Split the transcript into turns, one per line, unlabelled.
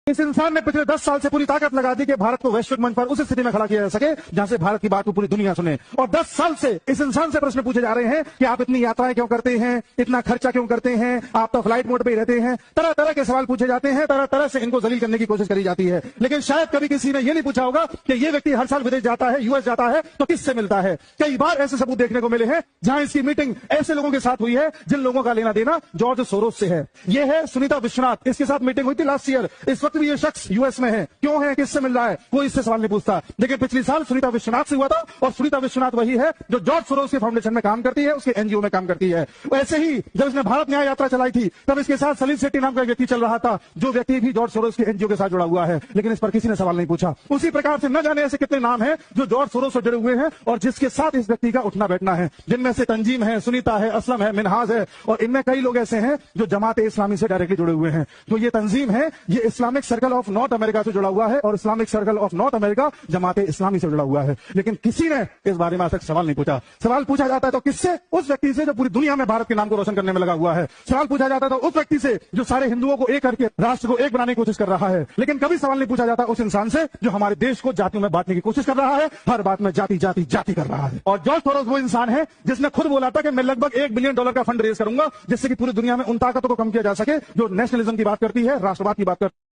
इस इंसान ने पिछले 10 साल से पूरी ताकत लगा दी कि भारत को वैश्विक मंच पर उस स्थिति में खड़ा किया जा सके जहां से भारत की बात को पूरी दुनिया सुने। और 10 साल से इस इंसान से प्रश्न पूछे जा रहे हैं कि आप इतनी यात्राएं क्यों करते हैं, इतना खर्चा क्यों करते हैं, आप तो फ्लाइट मोड पे ही रहते हैं। तरह तरह के सवाल पूछे जाते हैं, तरह तरह से इनको जलील करने की कोशिश करी जाती है। लेकिन शायद कभी किसी ने यह नहीं पूछा होगा कि यह व्यक्ति हर साल विदेश जाता है, यूएस जाता है, तो किससे मिलता है। कई बार ऐसे सबूत देखने को मिले हैं जहां इसकी मीटिंग ऐसे लोगों के साथ हुई है जिन लोगों का लेना देना जॉर्ज सोरोस से है। यह है सुनीता विश्वनाथ, इसके साथ मीटिंग हुई थी लास्ट ईयर। इस वक्त भी यह शख्स यूएस में है। क्यों है, किससे मिल रहा है, कोई इससे सवाल नहीं पूछता। लेकिन पिछली साल सुनीता विश्वनाथ से हुआ था, और सुनीता विश्वनाथ वही है जो जॉर्ज सोरोस के फाउंडेशन में काम करती है, उसके एनजीओ में काम करती है। वैसे ही जब इसने भारत न्याय यात्रा चलाई थी तब इसके साथ सलील शेट्टी नाम का एक व्यक्ति चल रहा था, जो व्यक्ति भी जॉर्ज सोरोस के एनजीओ के साथ जुड़ा हुआ है। लेकिन इस पर किसी ने सवाल नहीं पूछा। उसी प्रकार से न जाने ऐसे कितने नाम हैं जो जॉर्ज सोरोस से जुड़े हुए हैं और जिसके साथ इस व्यक्ति का उठना बैठना है, जिनमें से तंजीम है, सुनीता है, असलम है, मिनहाज है, और इनमें कई लोग ऐसे हैं जो जमाते इस्लामी से डायरेक्टली जुड़े हुए हैं। तो ये तंजीम है, ये Islamic circle of north America से जुड़ा हुआ है और Islamic circle of north America जमाते इस्लामी से जुड़ा हुआ है। लेकिन किसी ने इस बारे में आज तक सवाल नहीं पूछा। सवाल पूछा जाता है तो किससे? उस व्यक्ति से जो पूरी दुनिया में भारत के नाम को रोशन करने में लगा हुआ है। सवाल पूछा जाता है तो उस व्यक्ति से जो सारे हिंदुओं को एक करके राष्ट्र को एक बनाने की कोशिश कर रहा है। लेकिन कभी सवाल नहीं पूछा जाता उस इंसान से जो हमारे देश को जातियों में बांटने की कोशिश कर रहा है, हर बात में जाति जाति जाति कर रहा है। और जॉर्ज सोरोस वो इंसान है जिसने खुद बोला था कि मैं लगभग $1 बिलियन का फंड रेज करूंगा जिससे कि पूरी दुनिया में उन ताकतों को कम किया जा सके जो नेशनलिज्म की बात करती है, राष्ट्रवाद की बात करती है।